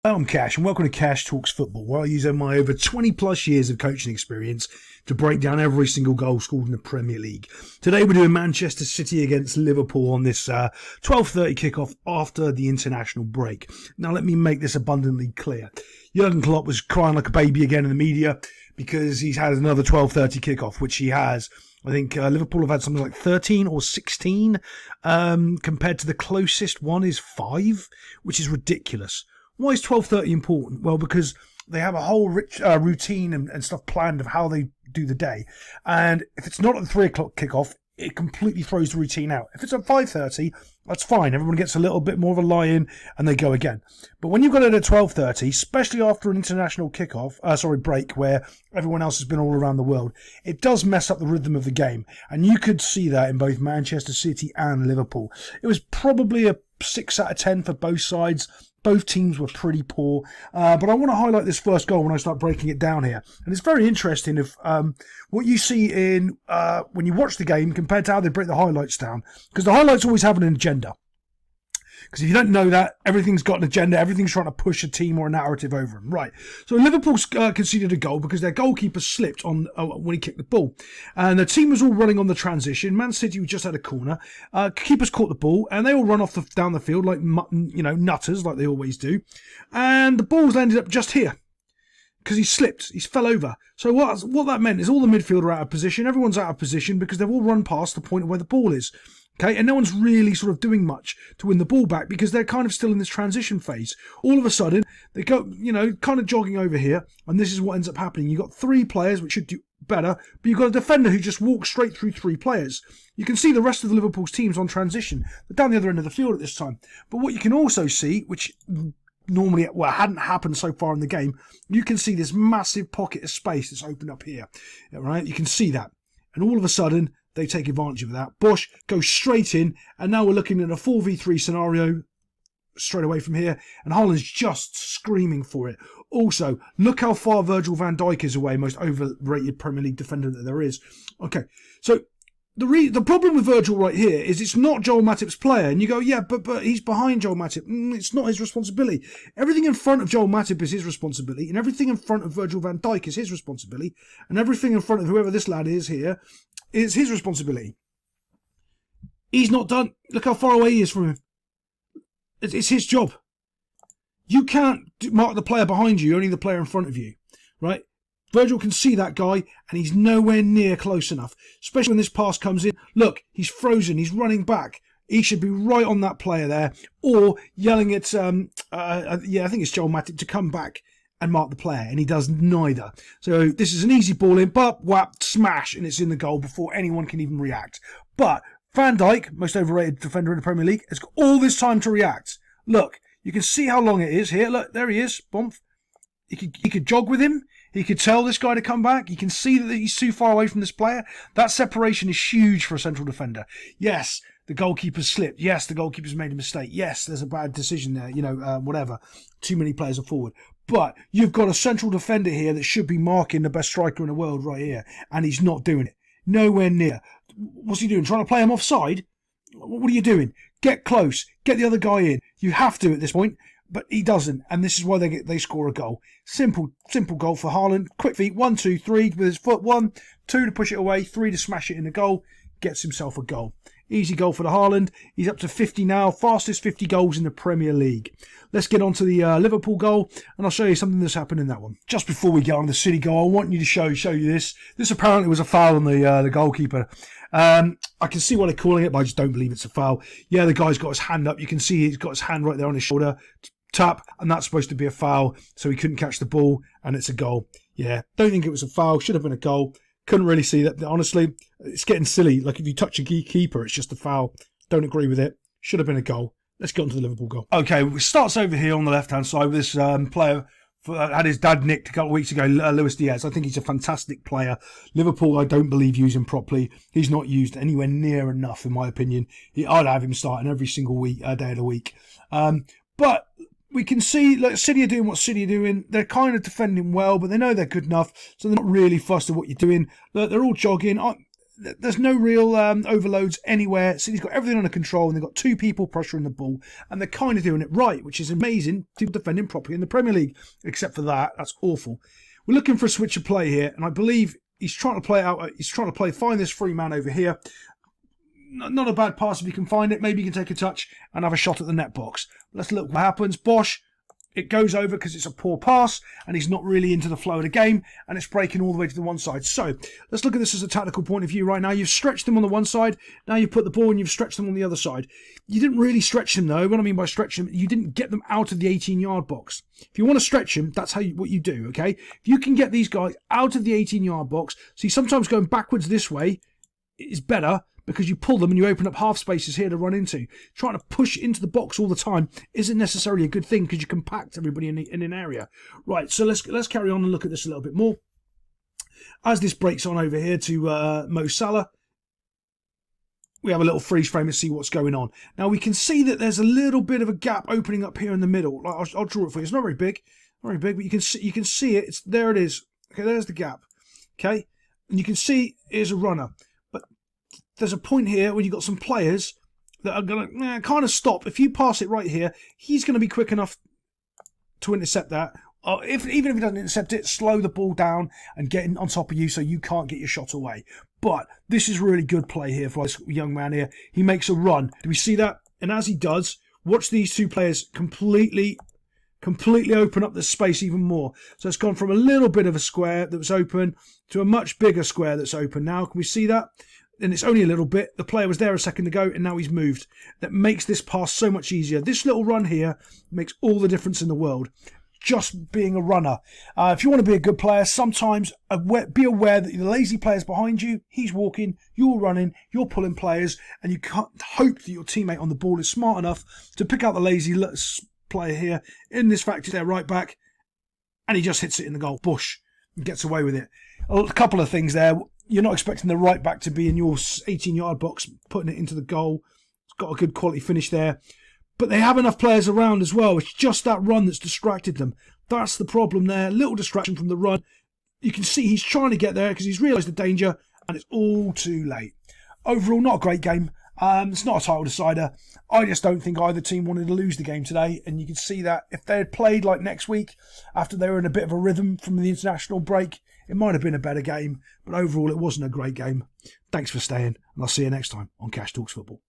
I'm Cash, and welcome to Cash Talks Football, where I use my over 20 plus years of coaching experience to break down every single goal scored in the Premier League. Today we're doing Manchester City against Liverpool on this 12:30 kickoff after the international break. Now let me make this abundantly clear. Jurgen Klopp was crying like a baby again in the media because he's had another 12:30 kickoff, which he has. I think Liverpool have had something like 13 or 16, compared to the closest one is 5, which is ridiculous. Why is 12:30 important? Well, because they have a whole rich routine and stuff planned of how they do the day. And if it's not at the 3 o'clock kickoff, it completely throws the routine out. If it's at 5:30, that's fine. Everyone gets a little bit more of a lie-in and they go again. But when you've got it at 12:30, especially after an international break, where everyone else has been all around the world, it does mess up the rhythm of the game. And you could see that in both Manchester City and Liverpool. It was probably a 6 out of 10 for both sides. Both teams were pretty poor, but I want to highlight this first goal when I start breaking it down here. And it's very interesting if what you see in when you watch the game compared to how they break the highlights down, because the highlights always have an agenda. Because if you don't know that, everything's got an agenda. Everything's trying to push a team or a narrative over them. Right. So Liverpool conceded a goal because their goalkeeper slipped on when he kicked the ball. And the team was all running on the transition. Man City just had a corner. Keepers caught the ball and they all run off down the field like nutters, like they always do. And the ball's ended up just here. Because he slipped, he fell over. So what that meant is all the midfield are out of position. Everyone's out of position because they've all run past the point where the ball is. Okay, and no one's really sort of doing much to win the ball back because they're kind of still in this transition phase. All of a sudden, they go, kind of jogging over here, and this is what ends up happening. You've got 3 players, which should do better, but you've got a defender who just walks straight through 3 players. You can see the rest of the Liverpool's teams on transition. They're down the other end of the field at this time. But what you can also see, which normally hadn't happened so far in the game, you can see this massive pocket of space that's opened up here. Right? You can see that. And all of a sudden, they take advantage of that. Bush goes straight in, and now we're looking at a 4v3 scenario straight away from here, and Haaland's just screaming for it. Also, look how far Virgil van Dijk is away, most overrated Premier League defender that there is. Okay, so the problem with Virgil right here is it's not Joel Matip's player, and you go, yeah, but he's behind Joel Matip. It's not his responsibility. Everything in front of Joel Matip is his responsibility, and everything in front of Virgil van Dijk is his responsibility, and everything in front of whoever this lad is here is his responsibility. He's not done. Look how far away he is from him. It's his job. You can't mark the player behind you, only the player in front of you, right? Virgil can see that guy, and he's nowhere near close enough, especially when this pass comes in. Look, he's frozen. He's running back. He should be right on that player there, or yelling at, I think it's Joel Matip to come back and mark the player, and he does neither. So this is an easy ball in, but whap, smash, and it's in the goal before anyone can even react. But Van Dijk, most overrated defender in the Premier League, has got all this time to react. Look, you can see how long it is here. Look, there he is. Bump. He could jog with him. He could tell this guy to come back. You can see that he's too far away from this player. That separation is huge for a central defender. Yes, the goalkeeper's slipped. Yes, the goalkeeper's made a mistake. Yes, there's a bad decision there. Whatever. Too many players are forward. But you've got a central defender here that should be marking the best striker in the world right here. And he's not doing it. Nowhere near. What's he doing? Trying to play him offside? What are you doing? Get close. Get the other guy in. You have to at this point. But he doesn't, and this is why they score a goal. Simple goal for Haaland. Quick feet, 1, 2, 3 with his foot. 1, 2 to push it away, 3 to smash it in the goal. Gets himself a goal. Easy goal for the Haaland. He's up to 50 now, fastest 50 goals in the Premier League. Let's get on to the Liverpool goal, and I'll show you something that's happened in that one. Just before we get on the City goal, I want you to show you this. This apparently was a foul on the goalkeeper. I can see why they're calling it, but I just don't believe it's a foul. Yeah, the guy's got his hand up. You can see he's got his hand right there on his shoulder. Tap, and that's supposed to be a foul, so he couldn't catch the ball, and it's a goal. Yeah, don't think it was a foul. Should have been a goal. Couldn't really see that. Honestly, it's getting silly. Like if you touch a keeper, it's just a foul. Don't agree with it. Should have been a goal. Let's get on to the Liverpool goal. Okay, it starts over here on the left-hand side with this player had his dad nicked a couple of weeks ago, Luis Diaz. I think he's a fantastic player. Liverpool, I don't believe, use him properly. He's not used anywhere near enough, in my opinion. I'd have him starting every single week, day of the week. But we can see, like, City are doing what City are doing. They're kind of defending well, but they know they're good enough, so they're not really fussed at what you're doing. They're all jogging. there's no real overloads anywhere. City's got everything under control, and they've got 2 people pressuring the ball, and they're kind of doing it right, which is amazing. People defending properly in the Premier League, except for that. That's awful. We're looking for a switch of play here, and I believe he's trying to play out. He's trying to find this free man over here. Not a bad pass if you can find it. Maybe you can take a touch and have a shot at the net box. Let's look what happens. Bosch. It goes over because it's a poor pass and he's not really into the flow of the game, and it's breaking all the way to the one side. So let's look at this as a tactical point of view right now. You've stretched them on the one side. Now you've put the ball and you've stretched them on the other side. You didn't really stretch them though. What I mean by stretch them, you didn't get them out of the 18-yard box. If you want to stretch them, that's what you do, okay? If you can get these guys out of the 18-yard box, see, sometimes going backwards this way is better, because you pull them and you open up half spaces here to run into. Trying to push into the box all the time isn't necessarily a good thing, because you compact everybody in an area. Right, so let's carry on and look at this a little bit more. As this breaks on over here to Mo Salah, we have a little freeze frame and see what's going on. Now we can see that there's a little bit of a gap opening up here in the middle. I'll draw it for you. It's not very big, but you can see it. There it is. Okay, there's the gap. Okay, and you can see here's a runner. There's a point here where you've got some players that are going to kind of stop. If you pass it right here, he's going to be quick enough to intercept that. Even if he doesn't intercept it, slow the ball down and get on top of you so you can't get your shot away. But this is really good play here for this young man here. He makes a run. Do we see that? And as he does, watch these 2 players completely open up the space even more. So it's gone from a little bit of a square that was open to a much bigger square that's open. Now, can we see that? And it's only a little bit. The player was there a second ago and now he's moved. That makes this pass so much easier. This little run here makes all the difference in the world. Just being a runner. If you want to be a good player, sometimes be aware that the lazy player's behind you. He's walking, you're running, you're pulling players, and you can't hope that your teammate on the ball is smart enough to pick out the lazy player here. In this fact, he's their right back, and he just hits it in the goal. Bush and gets away with it. A couple of things there. You're not expecting the right back to be in your 18-yard box, putting it into the goal. It's got a good quality finish there. But they have enough players around as well. It's just that run that's distracted them. That's the problem there. Little distraction from the run. You can see he's trying to get there because he's realised the danger, and it's all too late. Overall, not a great game. It's not a title decider. I just don't think either team wanted to lose the game today, and you can see that if they had played like next week, after they were in a bit of a rhythm from the international break, it might have been a better game, but overall it wasn't a great game. Thanks for staying, and I'll see you next time on Cash Talks Football.